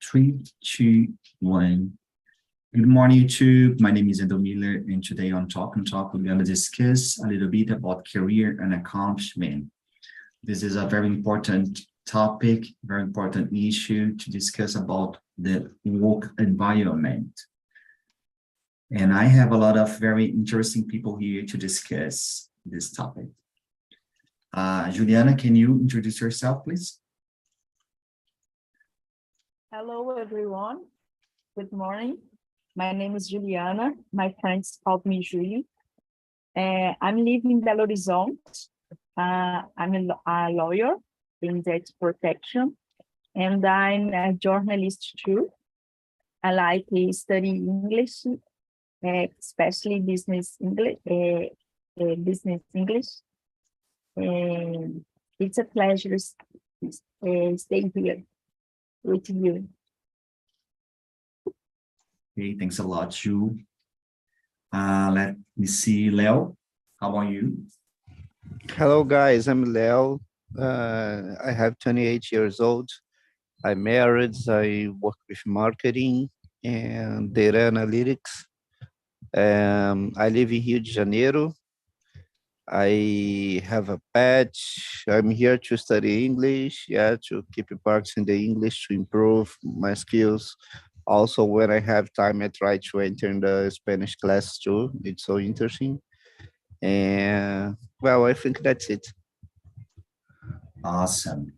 Three, two, one. Good morning, YouTube. My name is Endo Miller, and today on Talk and Talk, we're going to discuss a little bit about career and accomplishment. This is a very important topic, very important issue to discuss about the work environment. And I have a lot of very interesting people here to discuss this topic. Juliana, can you introduce yourself, please? Hello, everyone. Good morning. My name is Juliana. My friends call me Julie. I'm living in Belo Horizonte. I'm a lawyer in data protection, and I'm a journalist too. I like to study English, especially business English. It's a pleasure staying here with you. Okay, thanks a lot, Ju. Let me see, Leo. How about you? Hello, guys. I'm Leo. I have 28 years old. I'm married. I work with marketing and data analytics. I live in Rio de Janeiro. I have a pet. I'm here to study English, to keep practicing the English to improve my skills. Also, when I have time, I try to enter in the Spanish class too. It's so interesting. And well, I think that's it. Awesome.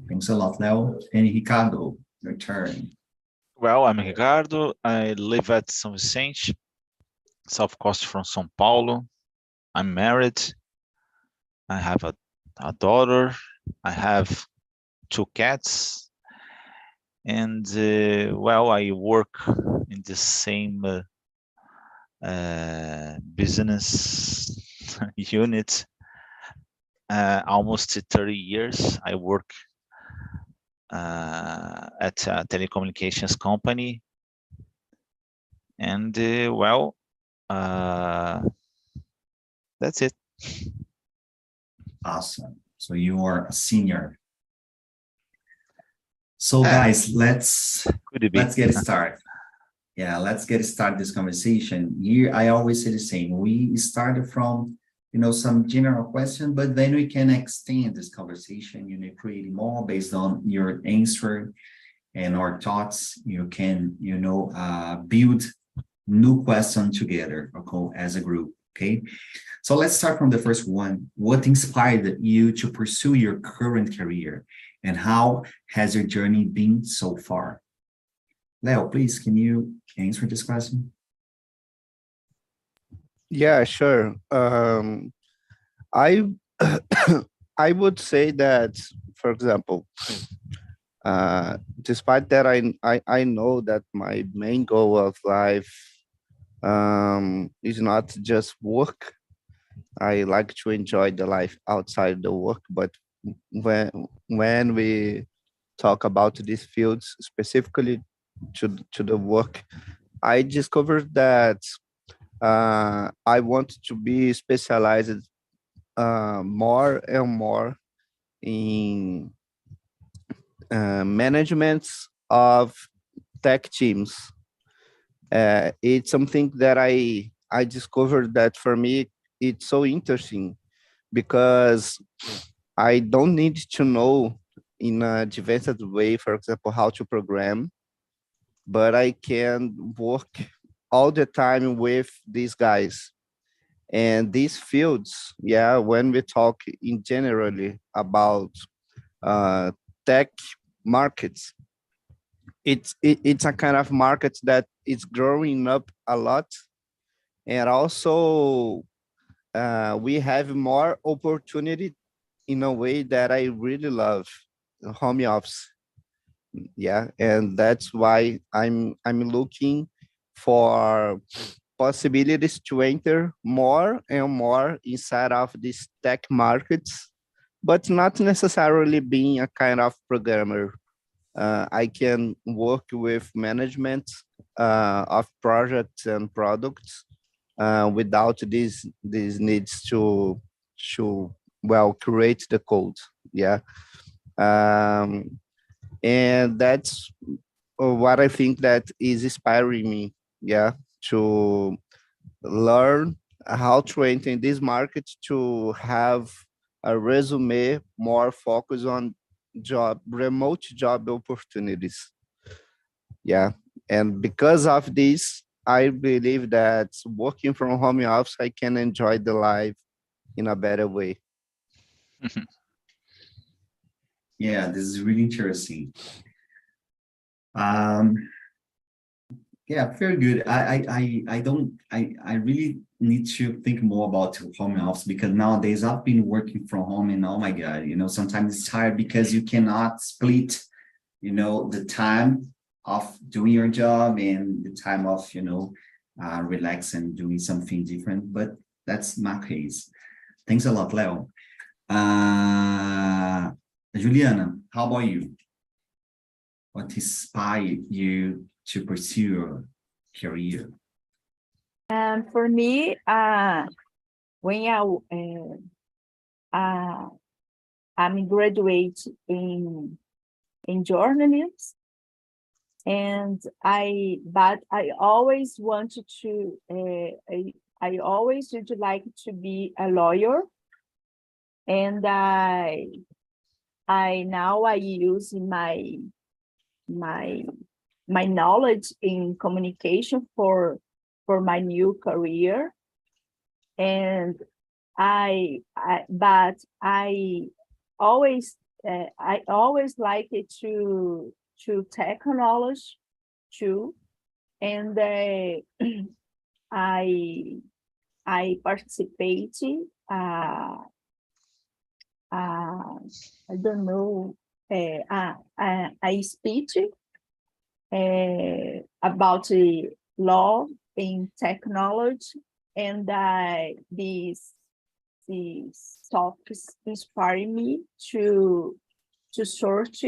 Thanks a lot, Leo. And Ricardo, your turn. Well, I'm Ricardo. I live at São Vicente, South Coast from São Paulo. I'm married. I have a daughter. I have 2 cats. And, well, I work in the same business unit almost 30 years. I work at a telecommunications company. And, well, that's it. Awesome. So you are a senior. So guys, let's get started. Yeah, let's get started this conversation. Here, I always say the same. We started from, some general question, but then we can extend this conversation, creating more based on your answer and our thoughts. You can, build new question together, okay, as a group. Okay, so let's start from the first one. What inspired you to pursue your current career, and how has your journey been so far? Leo, please, can you answer this question? Yeah, sure. I I would say that, for example, despite that, I know that my main goal of life is not just work. I like to enjoy the life outside the work, but when we talk about these fields specifically to the work, I discovered that I want to be specialized more and more in management of tech teams. It's something that I discovered that for me it's so interesting because I don't need to know in a advanced way, for example, how to program, but I can work all the time with these guys. And these fields, when we talk in generally about tech markets, it's a kind of market that is growing up a lot. And also we have more opportunity in a way that I really love, home office. And that's why I'm looking for possibilities to enter more and more inside of these tech markets, but not necessarily being a kind of programmer. I can work with management of projects and products without these needs to create the code. And that's what I think that is inspiring me, yeah, to learn how to enter in this market, to have a resume more focused on remote job opportunities. Yeah, and because of this, I believe that working from home office, I can enjoy the life in a better way. Yeah, this is really interesting. Yeah, very good. I really need to think more about home office, because nowadays I've been working from home and oh my God, sometimes it's hard because you cannot split, the time of doing your job and the time of, relax and doing something different, but that's my case. Thanks a lot, Leo. Juliana, how about you? What inspired you to pursue your career? And for me, when I'm graduate in journalism, but I always wanted to, I always would like to be a lawyer, and now I use my knowledge in communication for my new career, and but I always like it to technology too, and I participate. I don't know. I speech about the law in technology, and these topics inspire me to search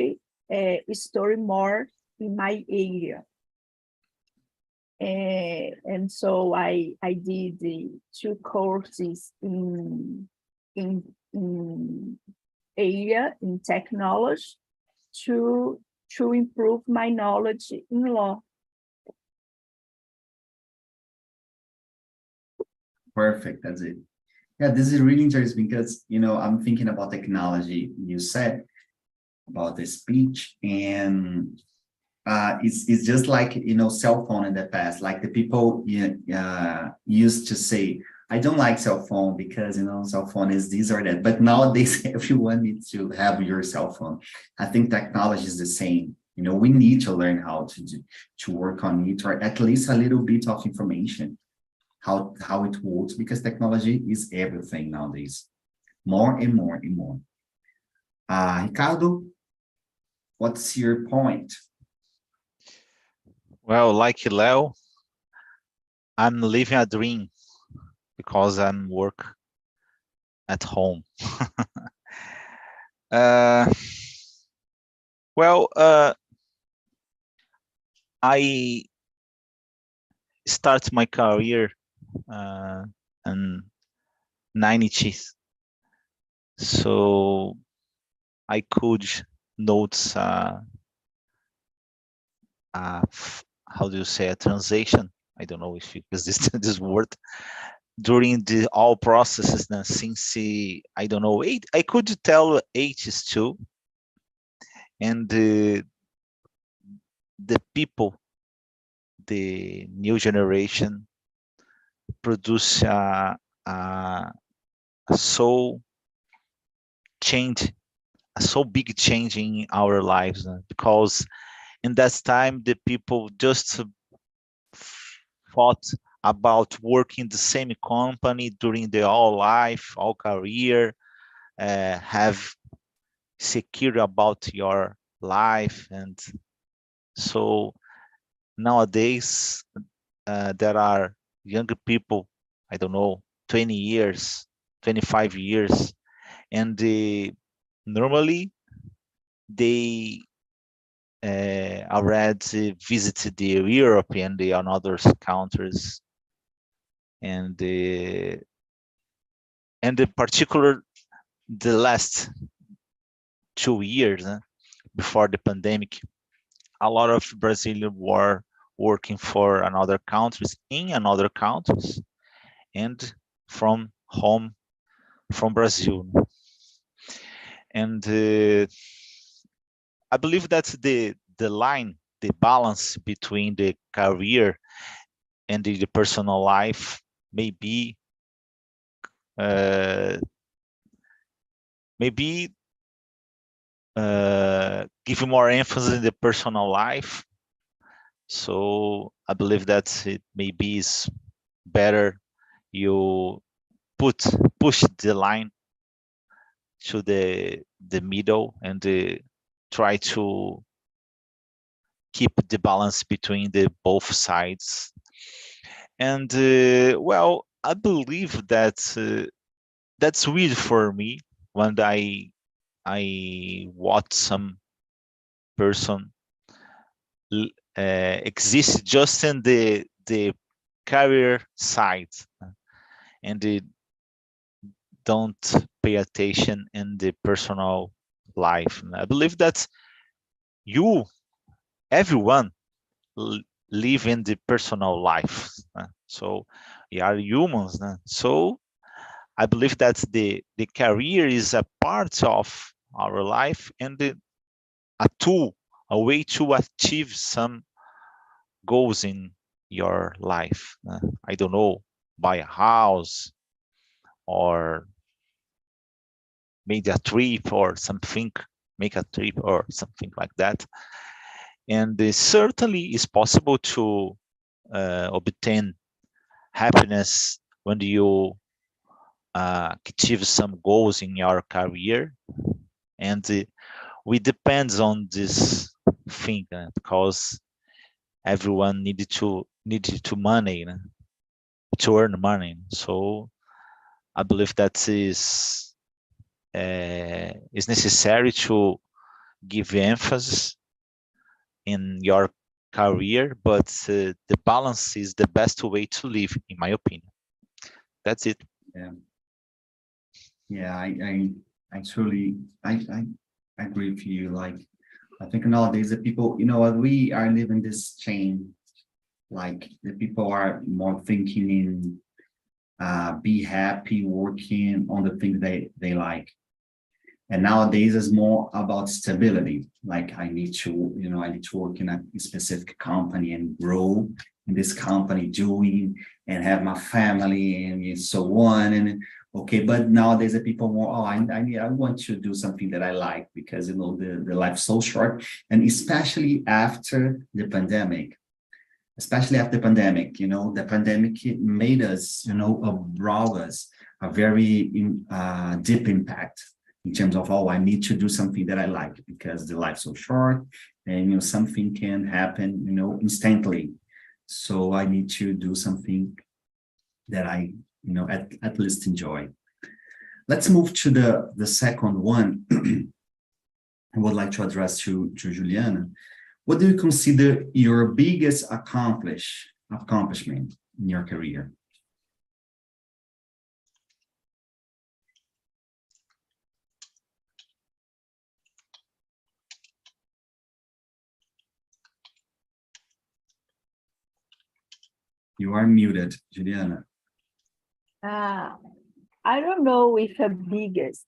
a story more in my area. And so I did the 2 courses in area in technology to improve my knowledge in law. Perfect, that's it. Yeah, this is really interesting because, I'm thinking about technology. You said about the speech, and it's just like, cell phone in the past, like the people used to say, I don't like cell phone because, cell phone is this or that. But nowadays, everyone needs to have your cell phone. I think technology is the same. We need to learn how to work on it, or at least a little bit of information, how it works, because technology is everything nowadays, more and more and more. Ricardo, what's your point? Well, like Leo, I'm living a dream because I'm work at home. Well, I start my career in 90s, so I could notice how do you say, a transition? I don't know if it exists this word during the all processes. Since I don't know, I could tell 80s too, and the people, the new generation, produce so big change in our lives, because in that time the people just thought about working the same company during their all life, all career, have secure about your life. And so nowadays there are younger people, I don't know, 20 years, 25 years, and normally they already visited the Europe and the other countries, and in particular the last 2 years before the pandemic, a lot of Brazilians were working for another countries in another countries and from home from Brazil. And I believe that's the line, the balance between the career and the personal life maybe give more emphasis in the personal life. So I believe that it maybe is better you push the line to the middle and try to keep the balance between the both sides. And well, I believe that that's weird for me when I watch some person exist just in the career side and they don't pay attention in the personal life. And I believe that everyone live in the personal life. So we are humans. So I believe that the career is a part of our life and a tool, a way to achieve some goals in your life. I don't know, buy a house or make a trip or something, make a trip or something like that. And certainly it's possible to obtain happiness when you achieve some goals in your career. And we depends on this thing because everyone needed to money to earn money. So I believe that is necessary to give emphasis in your career, but the balance is the best way to live, in my opinion. That's it. Yeah, I truly I agree with you. Like, I think nowadays the people, you know what, we are living this chain. Like the people are more thinking in be happy working on the things they like. And nowadays it's more about stability. Like I need to work in a specific company and grow in this company doing and have my family and so on. And okay, but nowadays the people more, I want to do something that I like because the life's so short. And especially after the pandemic. The pandemic made us, brought us a very deep impact in terms of, I need to do something that I like because the life's so short and, something can happen, instantly. So I need to do something that I, at least enjoy. Let's move to the second one. I would like to address to Juliana. What do you consider your biggest accomplishment in your career? You are muted, Juliana. I don't know if the biggest.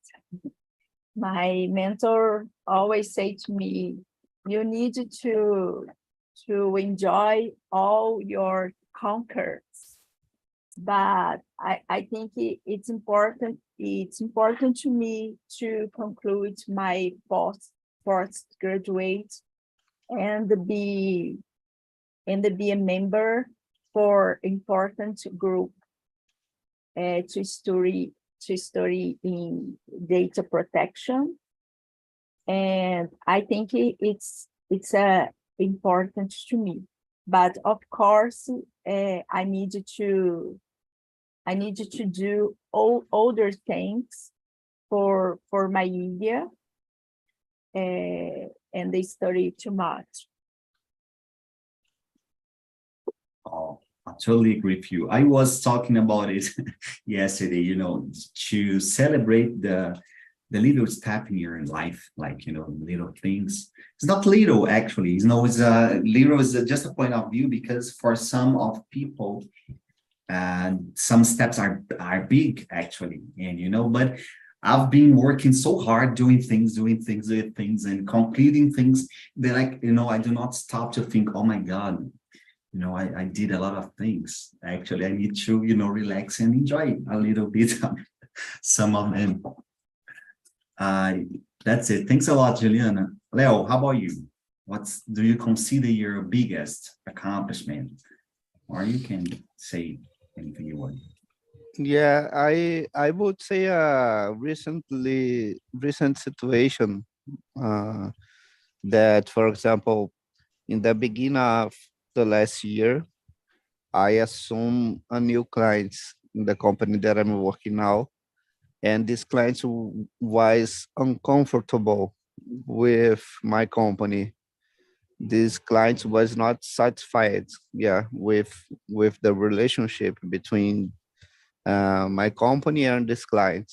My mentor always say to me, you need to enjoy all your conquers. But I think it's important to me to conclude my postgraduate and be a member for important group to study in data protection. And I think it's important to me. But of course, I need to do all other things for my India, and they study too much. Oh, I totally agree with you. I was talking about it yesterday, to celebrate the little step in your life, like, little things. It's not little, actually. Little is just a point of view, because for some of people, some steps are big, actually. And, but I've been working so hard doing things, and completing things that I do not stop to think, oh my God, I did a lot of things. Actually, I need to, relax and enjoy a little bit of some of them. That's it. Thanks a lot, Juliana. Leo, how about you? Do you consider your biggest accomplishment? Or you can say anything you want. Yeah, I would say a recent situation that, for example, in the beginning of the last year, I assumed a new client in the company that I'm working now, and this client was uncomfortable with my company. This client was not satisfied, with the relationship between my company and this client.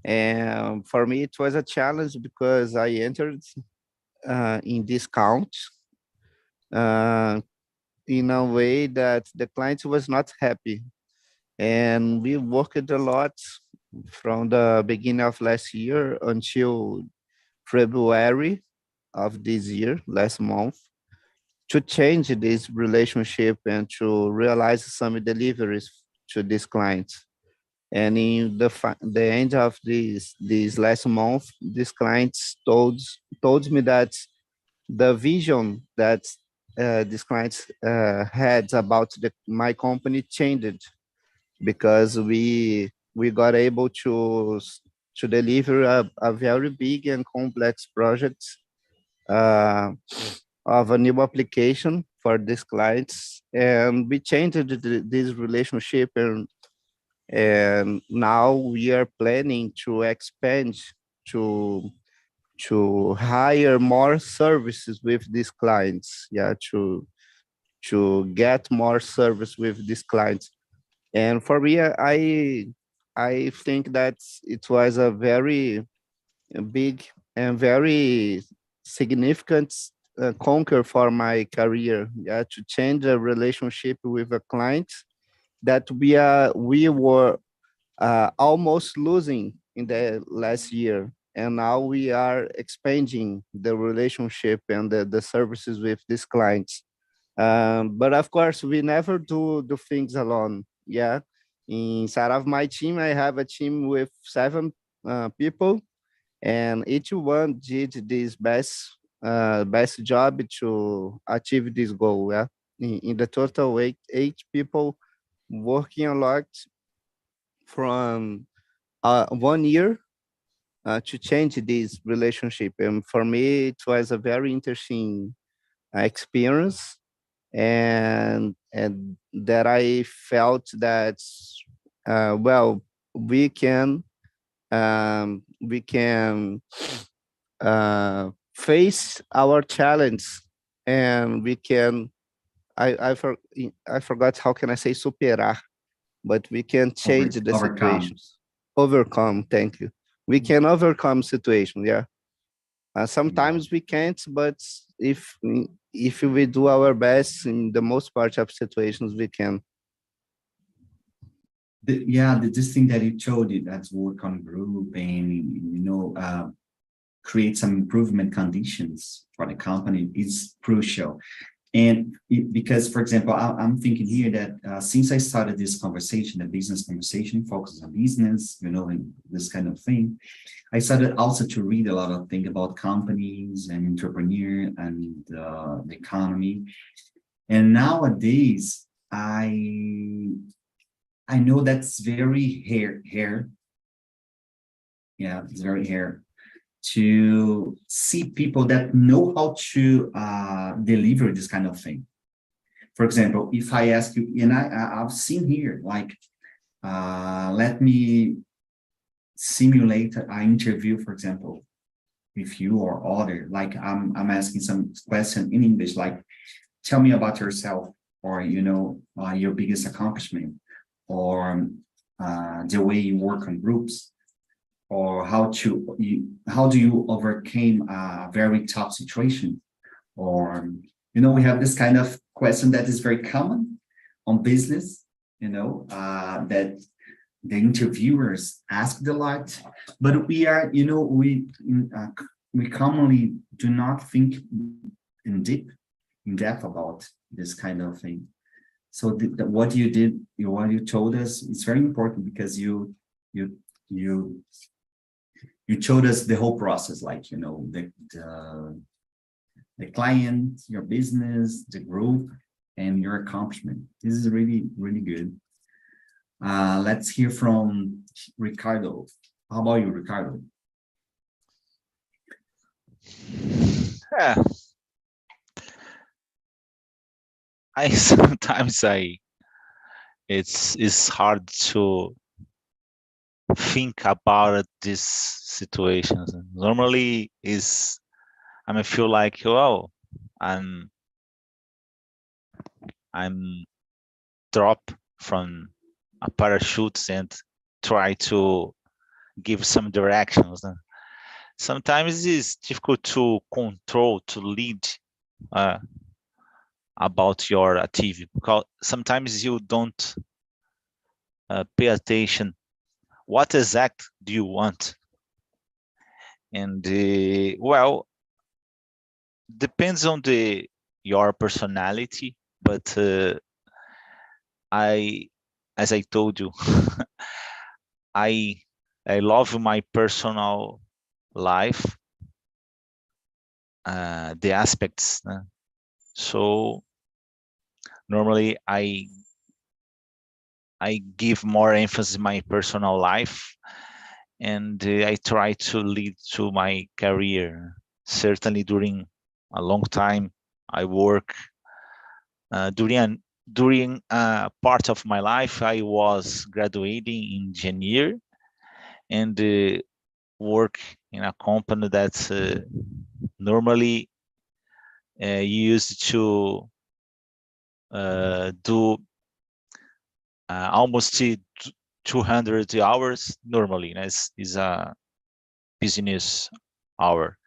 And for me, it was a challenge because I entered in discount in a way that the client was not happy. And we worked a lot from the beginning of last year until February of this year, last month, to change this relationship and to realize some deliveries to this client. And in the end of this last month, this client told me that the vision that this client had about my company changed, because we got able to deliver a very big and complex project of a new application for these clients, and we changed this relationship, and now we are planning to expand to hire more services with these clients, to get more service with these clients. And for me, I think that it was a very big and very significant conquer for my career, to change a relationship with a client that we were almost losing in the last year, and now we are expanding the relationship and the services with these clients. But of course, we never do things alone. Yeah, inside of my team, I have a team with 7 people, and each one did this best job to achieve this goal. Yeah, in the total, eight people working a lot from 1 year to change this relationship. And for me, it was a very interesting experience, and that I felt that well, we can face our challenge, and we can I forgot how can I say superar, but we can change the situations. Overcome, thank you. We can overcome situation, yeah. Sometimes we can't, but if we do our best in the most part of situations, we can. This thing that you showed it, that's work on group and create some improvement conditions for the company is crucial. And because, for example, I'm thinking here that since I started this conversation, the business conversation, focus on business, and this kind of thing, I started also to read a lot of things about companies and entrepreneur and the economy. And nowadays, I know that's very rare. Yeah, it's very rare to see people that know how to deliver this kind of thing. For example, if I ask you, and I've seen here, like, let me simulate an interview, for example, with you or other, like I'm asking some question in English, like, tell me about yourself, or, your biggest accomplishment, or the way you work on groups. or how do you overcome a very tough situation? Or, we have this kind of question that is very common on business, that the interviewers ask a lot, but we are, we commonly do not think in depth about this kind of thing. So what you did, what you told us, is very important, because you showed us the whole process, like, the client, your business, the group, and your accomplishment. This is really, really good. Let's hear from Ricardo. How about you, Ricardo? Yeah. Sometimes it's hard to think about these situations. Normally I feel like, well, I'm drop from a parachute and try to give some directions. Sometimes it's difficult to control, to lead about your activity, because sometimes you don't pay attention. What exact do you want? And well, depends on your personality, but as I told you, I love my personal life, the aspects. So normally I give more emphasis in my personal life, and I try to lead to my career. Certainly during a long time, I work during part of my life, I was graduating engineer and work in a company that normally used to do almost 200 hours normally. Is a business hour.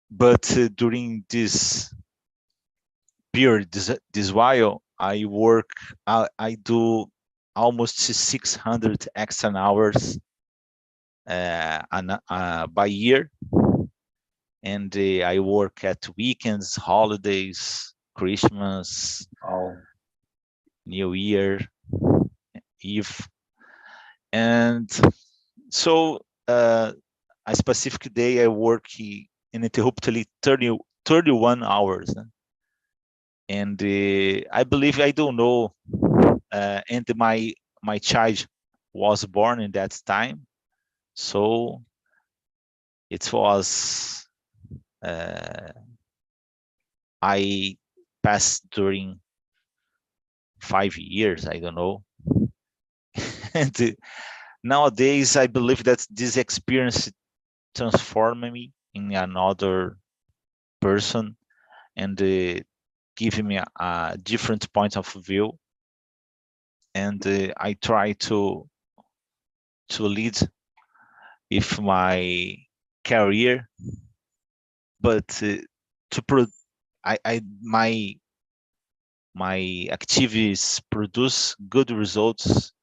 But during this period, this while, I work, I do almost 600 extra hours by year. And I work at weekends, holidays, Christmas, New Year Eve. And so a specific day I work uninterruptedly 31 hours. And I believe, I don't know, and my child was born in that time. So it was, I passed during 5 years, I don't know. And nowadays, I believe that this experience transformed me in another person, and give me a different point of view. And I try to lead with my career, but my activities produce good results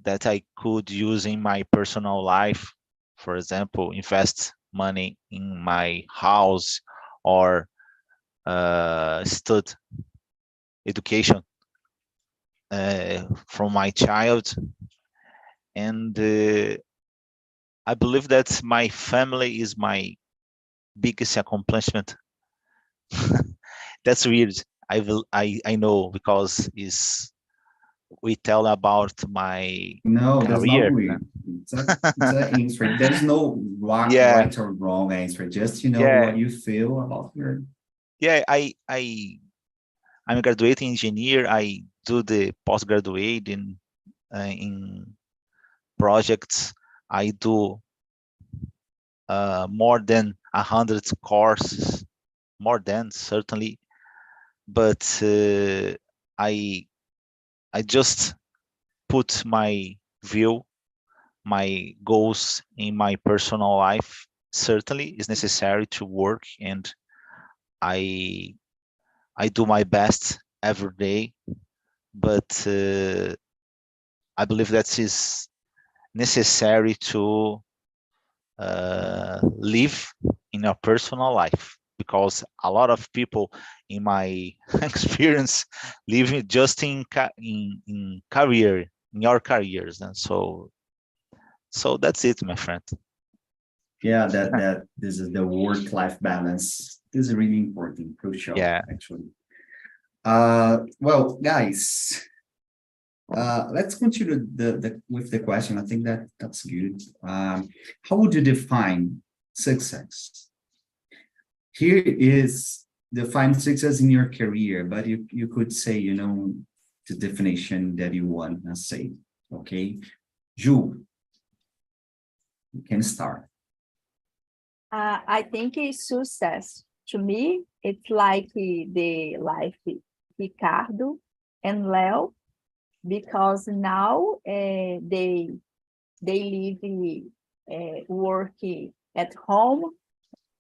that I could use in my personal life. For example, invest money in my house, or stud education from my child. And I believe that my family is my biggest accomplishment. That's weird. I know, because we tell about my No, career. that's not weird. It's an answer. There is no right or wrong answer. Just what you feel about your. Yeah, I'm a graduating engineer. I do the postgraduate in projects. I do more than 100 courses, more than, certainly. But I just put my view my goals in my personal life. Certainly is necessary to work, and I do my best every day, but I believe that is necessary to live in your personal life, because a lot of people in my experience live just in career, in your careers, and so that's it, my friend. Yeah, that this is the work-life balance. This is really important, crucial, Yeah. actually. Well, guys, let's continue with the question. I think that's good. How would you define success? Here is define success in your career, but you could say, you know, the definition that you want to say. Okay, Ju, you can start. I think it's success. To me, it's like the life Ricardo and Leo, because now they live work at home.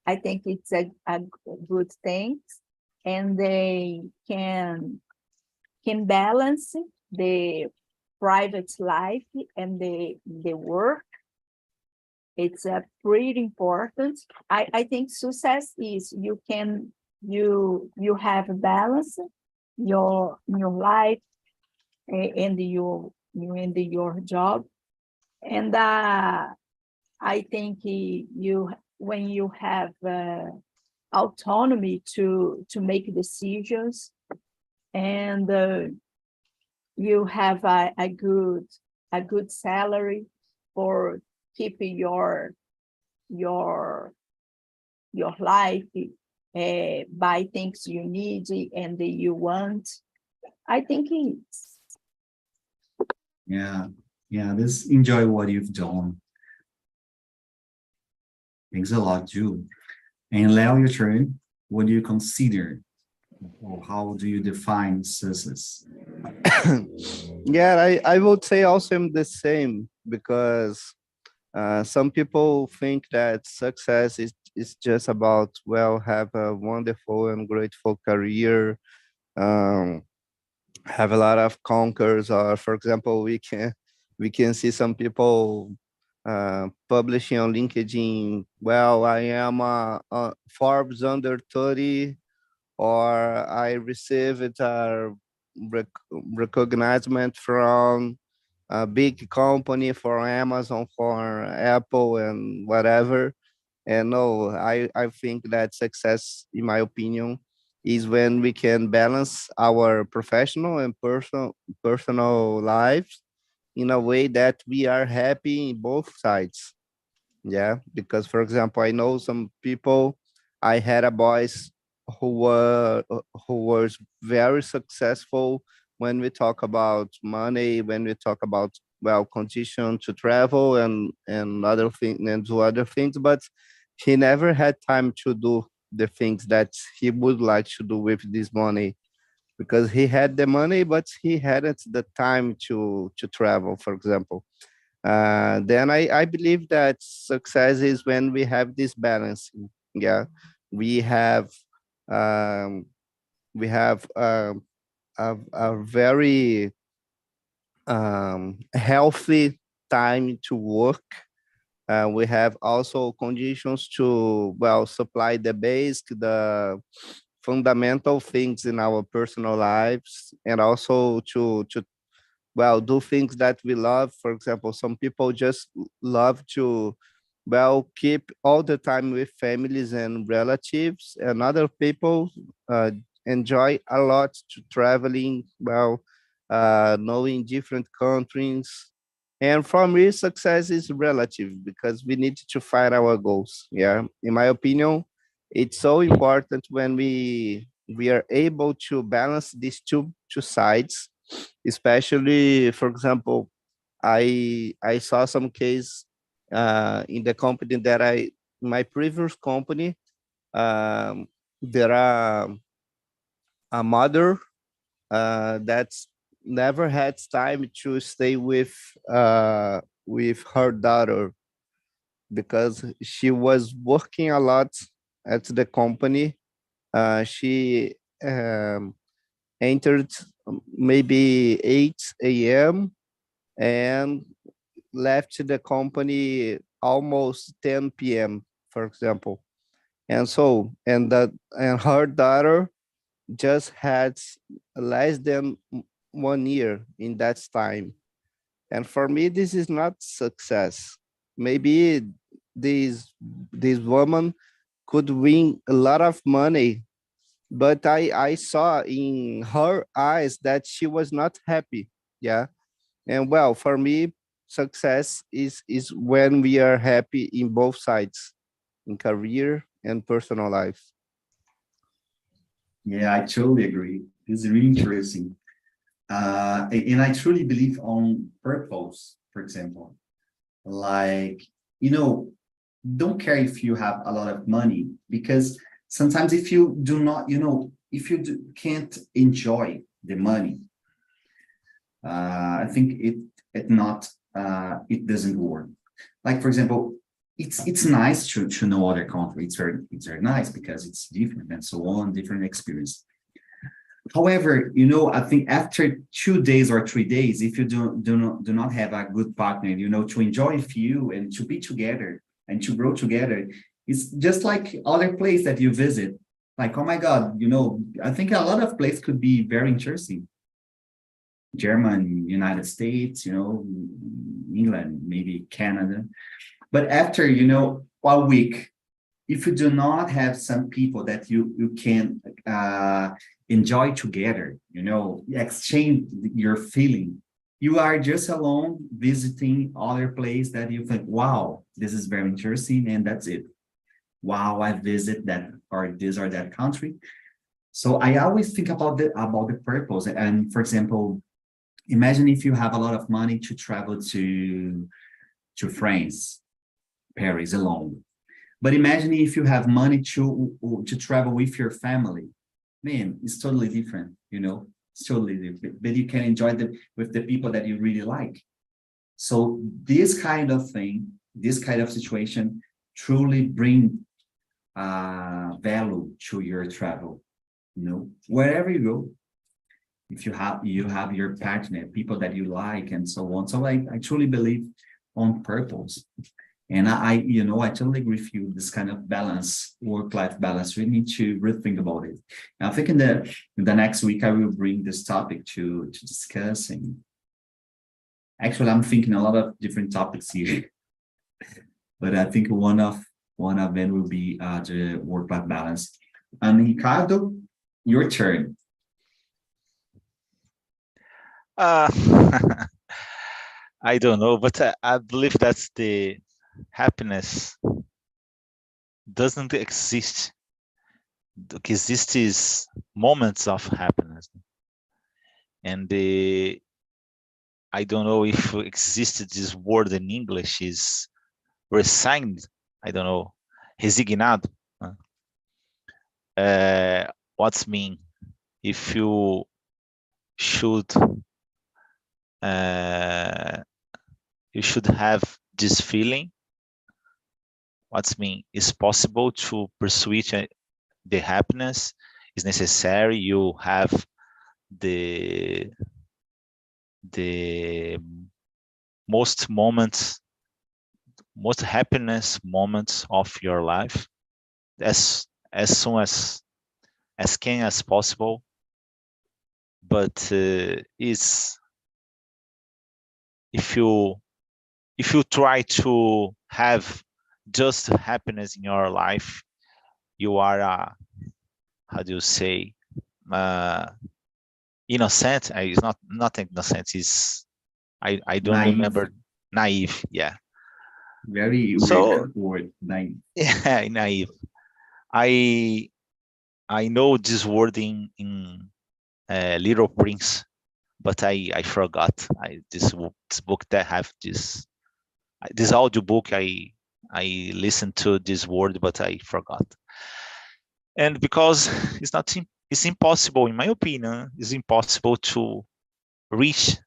I think it's a good thing, and they can balance the private life and the work. It's pretty important. I think success is you have a balance your life and your job, and I think when you have autonomy to make decisions, and you have a good salary for keeping your life, buy things you need and you want. I think it's Yeah, just enjoy what you've done. Thanks a lot, Ju. And Leo, your turn. What do you consider, or how do you define success? Yeah, I would say also I'm the same, because some people think that success is just about, well, have a wonderful and grateful career, um, have a lot of conquers, or for example, we can see some people publishing on LinkedIn, well, I am a Forbes under 30, or I received a recognition from a big company, for Amazon, for Apple, and whatever. And no, I think that success, in my opinion, is when we can balance our professional and personal lives in a way that we are happy in both sides. Yeah, because for example, I know some people. I had a boys who was very successful when we talk about money, when we talk about, well, condition to travel and other things, and do other things, but he never had time to do the things that he would like to do with this money, because he had the money but he hadn't the time to travel, for example. Then I believe that success is when we have this balance. Yeah, we have um, we have a very healthy time to work. We have also conditions to, well, supply the basic, the fundamental things in our personal lives, and also to, well, do things that we love. For example, some people just love to, well, keep all the time with families and relatives, and other people uh, enjoy a lot to traveling, well, knowing different countries. And for me, success is relative, because we need to find our goals. Yeah, in my opinion, it's so important when we are able to balance these two sides. Especially, for example, I saw some case in the company that my previous company. There are a mother that's never had time to stay with with her daughter because she was working a lot at the company. She entered maybe 8 a.m. and left the company almost 10 p.m., for example. And her daughter just had less than 1 year in that time. And for me, this is not success. Maybe this woman could win a lot of money, but I saw in her eyes that she was not happy. Yeah. And well, for me, success is when we are happy in both sides, in career and personal life. Yeah, I totally agree. This is really interesting. And I truly believe on purpose, for example, like, don't care if you have a lot of money, because sometimes if you do not, if you can't enjoy the money, I think it doesn't work. Like, for example, it's nice to know other countries. It's very nice because it's different and so on, different experience. However, I think after 2 days or 3 days, if you do not have a good partner, to enjoy with you and to be together and to grow together, it's just like other place that you visit. Like, oh my God, I think a lot of places could be very interesting. German, United States, England, maybe Canada. But after, a week, if you do not have some people that you can enjoy together, exchange your feeling, you are just alone visiting other place that you think, wow, this is very interesting, and that's it. Wow, I visit that or this or that country. So I always think about the purpose. And for example, imagine if you have a lot of money to travel to France, Paris alone. But imagine if you have money to travel with your family. Man, it's totally different, it's totally different. But you can enjoy with the people that you really like. So this kind of thing, this kind of situation truly bring value to your travel, wherever you go. If you have your partner, people that you like, and so on. So I truly believe on purpose. And I totally agree with you. This kind of balance, work-life balance, we need to rethink about it. And I think in the next week I will bring this topic to discuss. And actually, I'm thinking a lot of different topics here, but I think one of them will be the work-life balance. And Ricardo, your turn. I don't know, but I believe that's the happiness doesn't exist. What exists is moments of happiness, and I don't know if existed this word in English is resigned. I don't know, resignado. What's mean if you should have this feeling. What's mean is possible to pursue the happiness is necessary. You have the most happiness moments of your life as soon as can as possible. But is if you try to have just happiness in your life, you are how do you say, innocent? It's not innocent. Is I don't Naive. remember. Naive, yeah. Very So, weird word, naive. Yeah, naive. I know this word in Little Prince, but I forgot. This book that have this audiobook, I listened to this word, but I forgot. And because it's impossible, in my opinion, it's impossible to reach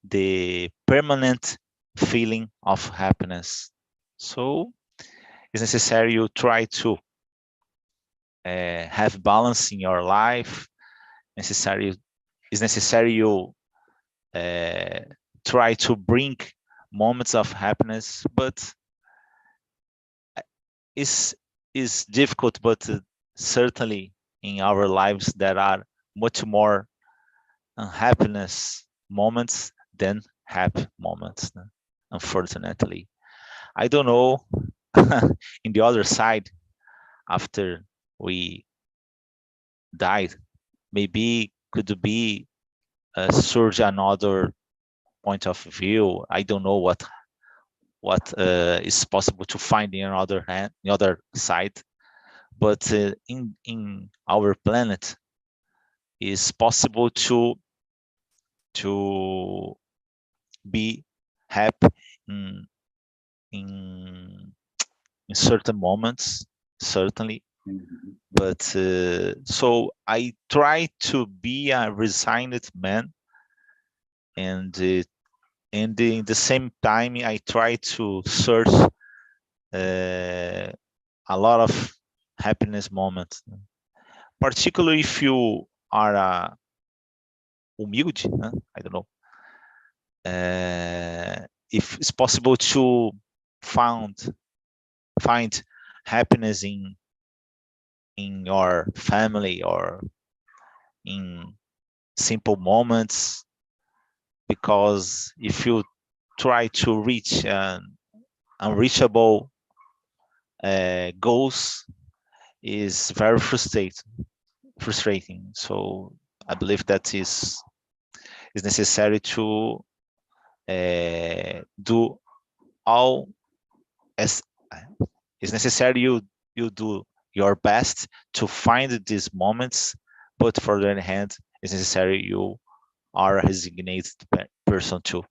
the permanent feeling of happiness. So it's necessary you try to have balance in your life. It's necessary you try to bring moments of happiness, but it's difficult, but certainly in our lives there are much more unhappiness moments than happy moments, unfortunately. I don't know in the other side, after we died, maybe could be surge another point of view. I don't know what is possible to find in another hand, the other side, but in our planet is possible to be happy in in, in certain moments, certainly. Mhm. But so I try to be a resigned man, and in the same time I try to search a lot of happiness moments, particularly if you are humilde, né? I don't know, if it's possible to find happiness in your family or in simple moments, because if you try to reach unreachable goals, is very frustrating. So I believe that is necessary to do all as it's necessary you do your best to find these moments, but for the other hand, it's necessary you are a resignated person too.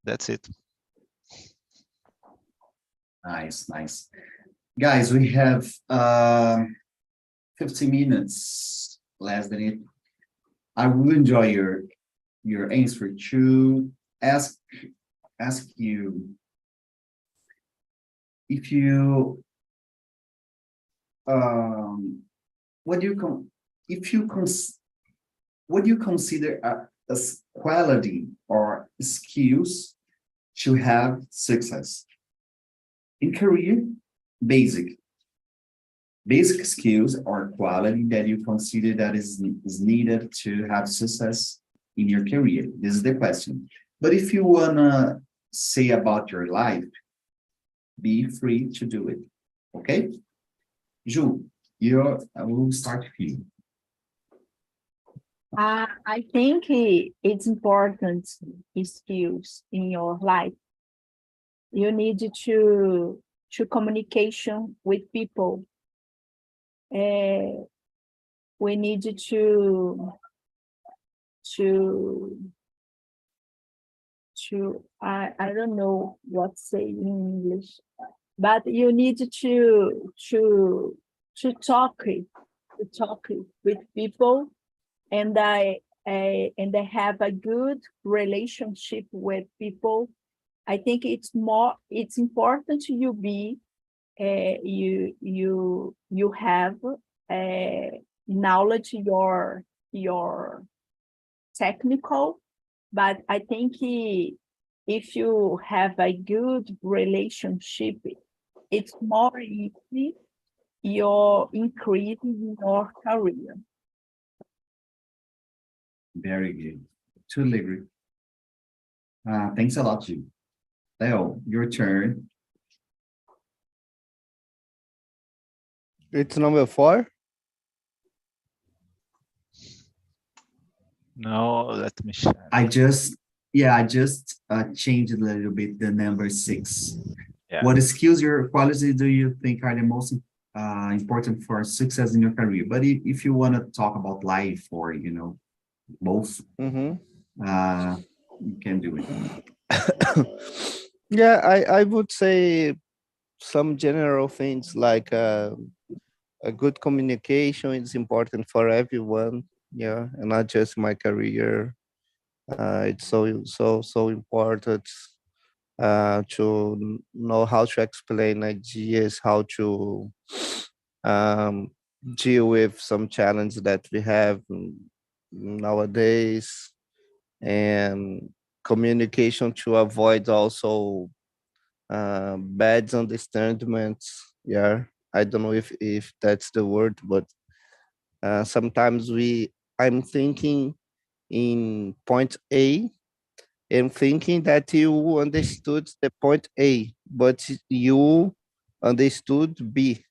That's it. Nice, nice. Guys, we have 50 minutes less than it. I will enjoy your answer to ask you if you what do you if you what do you consider as quality or skills to have success in career? Basic skills or quality that you consider that is needed to have success in your career. This is the question. But if you wanna say about your life, be free to do it. Okay? Ju, I will start with you. I think it's important skills in your life. You need to communication with people. We need to I don't know what to say in English, but you need to talk with people, and I have a good relationship with people. I think it's important to you be you have knowledge your technical, but I think if you have a good relationship, it's more easy your increase in your career. Very good. Totally agree. Thanks a lot, Ju. Leo, your turn. It's number 4. No, let me check. I just changed a little bit the number 6. Yeah. What skills or qualities do you think are the most important for success in your career? But if you want to talk about life or, both, you can do it. Yeah, I would say some general things like a good communication is important for everyone. Yeah, and not just my career. It's so important. to know how to explain ideas, how to deal with some challenges that we have nowadays, and communication to avoid also bad understandings. Yeah, I don't know if that's the word, but sometimes I'm thinking in point A and thinking that you understood the point A, but you understood B.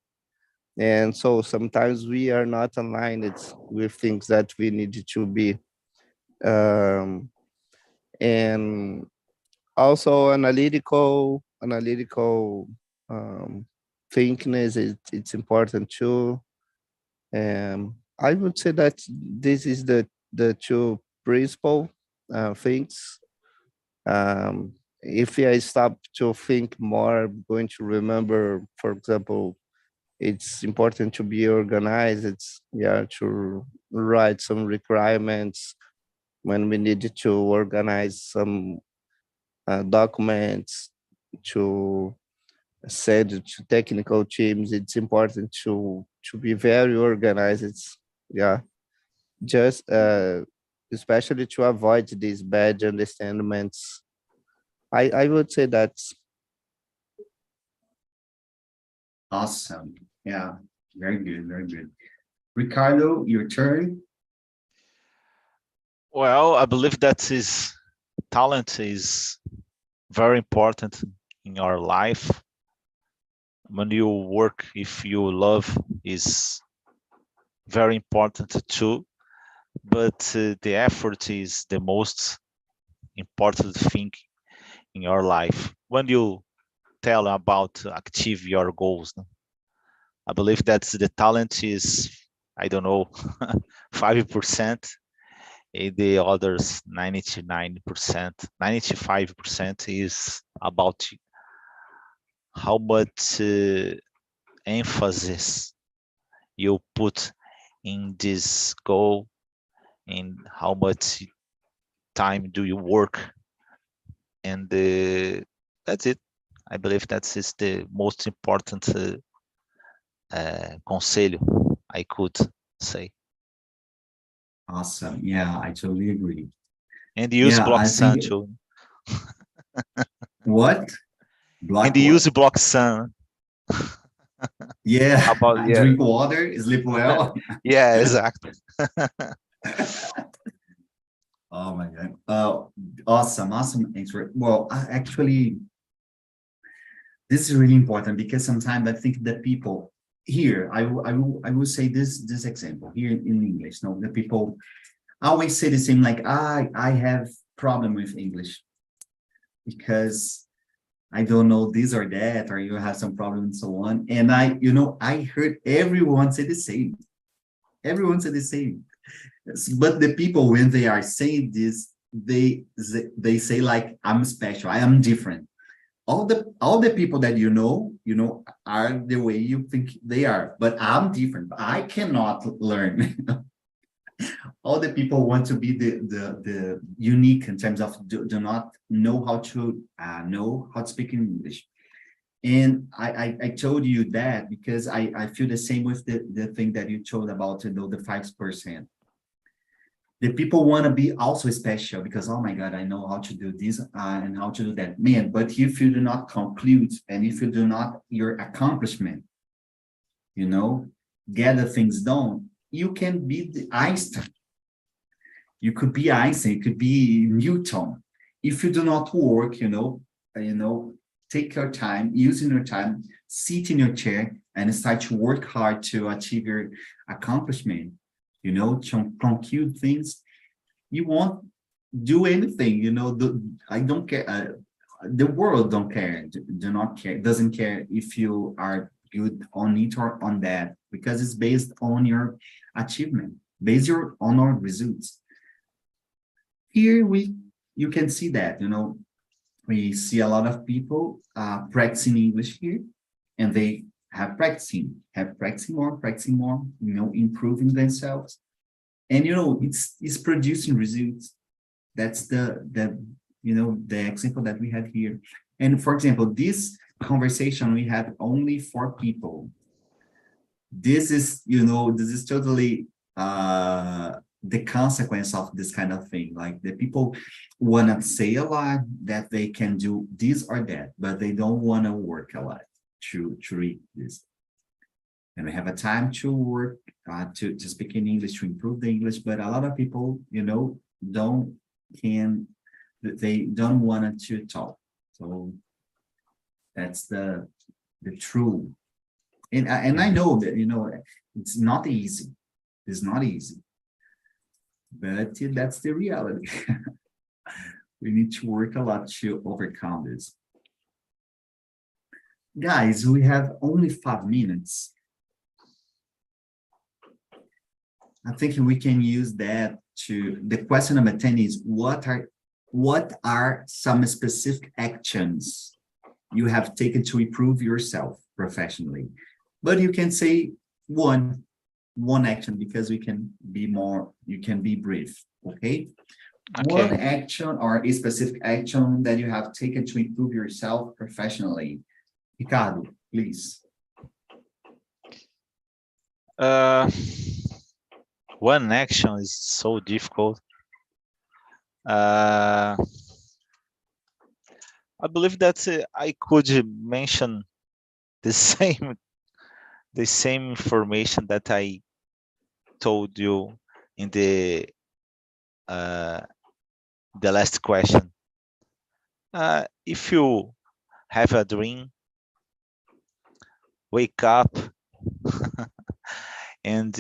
And so sometimes we are not aligned with things that we need to be. Um, and also analytical thinking it's important too. I would say that this is the two principal things. If I stop to think more, I'm going to remember, for example, it's important to be organized. It's to write some requirements when we need to organize some documents to send to technical teams. It's important to be very organized. It's just especially to avoid these bad understandings. I would say that's Awesome. Yeah, very good, very good. Ricardo, your turn. Well, I believe that talent is very important in your life. When you work, if you love, is very important too. But the effort is the most important thing in your life. When you tell about achieve your goals, no? I believe that the talent is, I don't know, 5%. The others 99%, 95% is about how much emphasis you put in this goal and how much time do you work, and that's it. I believe that is the most important conselho I could say. Awesome. Yeah, I totally agree. And use Yeah, block I sun think too. what? And Block use what? block sun. Yeah, about drink water, sleep well. Yeah, exactly. Oh my God. Awesome answer. Well, actually, this is really important because sometimes I think the people here, I will say this example here in English. No, the people always say the same, like I have problem with English because I don't know this or that, or you have some problem and so on. And I heard everyone say the same. Everyone said the same. But the people, when they are saying this, they say like, I'm special, I am different. All the people that are the way you think they are, but I'm different. I cannot learn. All the people want to be the unique in terms of do not know how to speak in English. And I told you that because I feel the same with the thing that you told about the 5%. The people want to be also special because, oh my God, I know how to do this and how to do that. Man, but if you do not conclude and if you do not your accomplishment, gather things done, you can be the Einstein. You could be Einstein, you could be Newton. If you do not work, take your time, using your time, sit in your chair and start to work hard to achieve your accomplishment, to conclude things, you won't do anything, I don't care. The world don't care, do not care, doesn't care if you are good on it or on that, because it's based on your achievement, based on our results. Here you can see that, we see a lot of people practicing English here, and they have practicing more, improving themselves. And, it's producing results. That's the example that we have here. And for example, this conversation, we had only 4 people. This is, this is totally the consequence of this kind of thing. Like the people want to say a lot that they can do this or that, but they don't want to work a lot to read this. And we have a time to work, to speak in English, to improve the English, but a lot of people, they don't want to talk. So that's the true. And I know that, it's not easy. It's not easy. But that's the reality. We need to work a lot to overcome this. Guys, we have only 5 minutes. I think we can use that to, the question number 10 is, what are some specific actions you have taken to improve yourself professionally? But you can say one action, because you can be brief, okay? One action or a specific action that you have taken to improve yourself professionally. Ricardo, please. One action is so difficult. I believe that I could mention the same information that I told you in the last question. If you have a dream, wake up and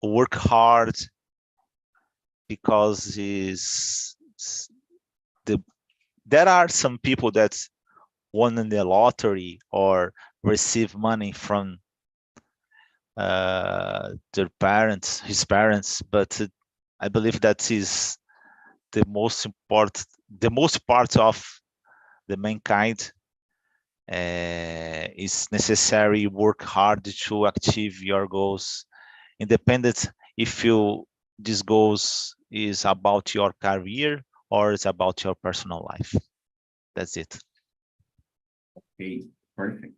work hard, because there are some people that won the lottery or receive money from his parents, but I believe that is the most part of the mankind. Is necessary work hard to achieve your goals, independent if these goals is about your career or it's about your personal life. That's it. Okay, perfect.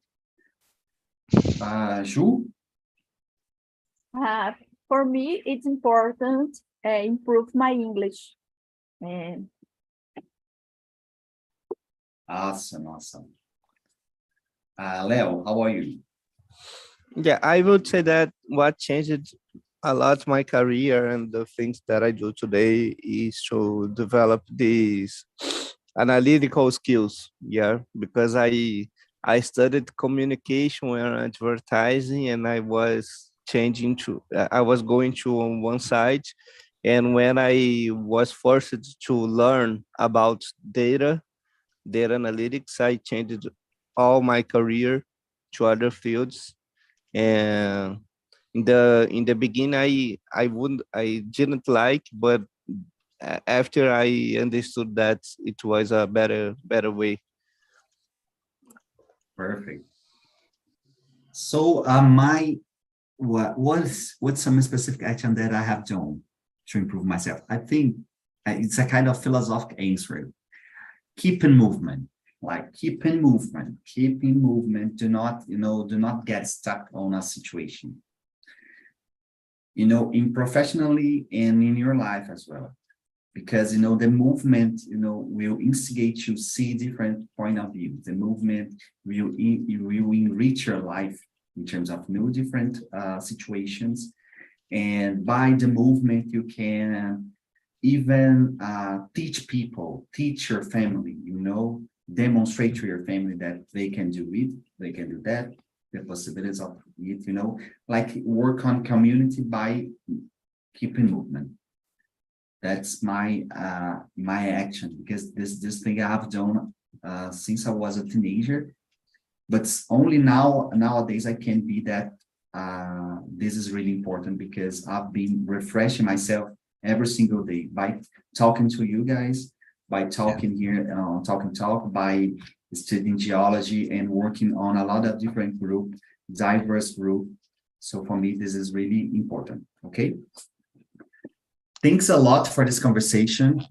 Ju? For me, it's important improve my English. Awesome. Leo, how are you? Yeah, I would say that what changed a lot my career and the things that I do today is to develop these analytical skills. Yeah, because I studied communication and advertising, and I was going to on one side, and when I was forced to learn about data analytics, I changed all my career to other fields. And in the beginning, I didn't like, but after I understood that it was a better way. Perfect. So what's some specific action that I have done to improve myself? I think it's a kind of philosophical answer. Keep in movement. Like keep in movement. Do not get stuck on a situation. In professionally and in your life as well. Because, the movement, will instigate you to see different point of view. The movement will enrich your life in terms of different situations. And by the movement, you can even teach people, teach your family, demonstrate to your family that they can do it, they can do that, the possibilities of it, like work on community by keeping movement. That's my action, because this thing I have done since I was a teenager, but only nowadays I can be that. This is really important because I've been refreshing myself every single day by talking to you guys, by talking here on TALKNTALK, by studying geology and working on a lot of different diverse group. So for me, this is really important. Okay. Thanks a lot for this conversation.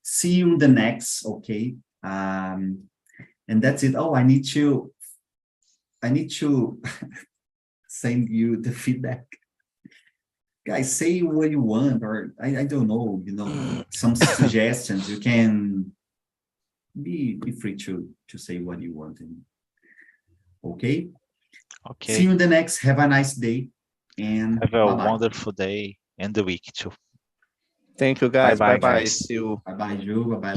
See you in the next, okay? And that's it. Oh, I need to send you the feedback. Guys, say what you want, or I don't know, some suggestions. You can be free to say what you want. Okay. Okay. See you in the next. Have a nice day. And Have a bye-bye. wonderful day and the week too. Thank you, guys. Bye-bye, Bye-bye. guys. See you. Bye-bye, Ju. Bye-bye.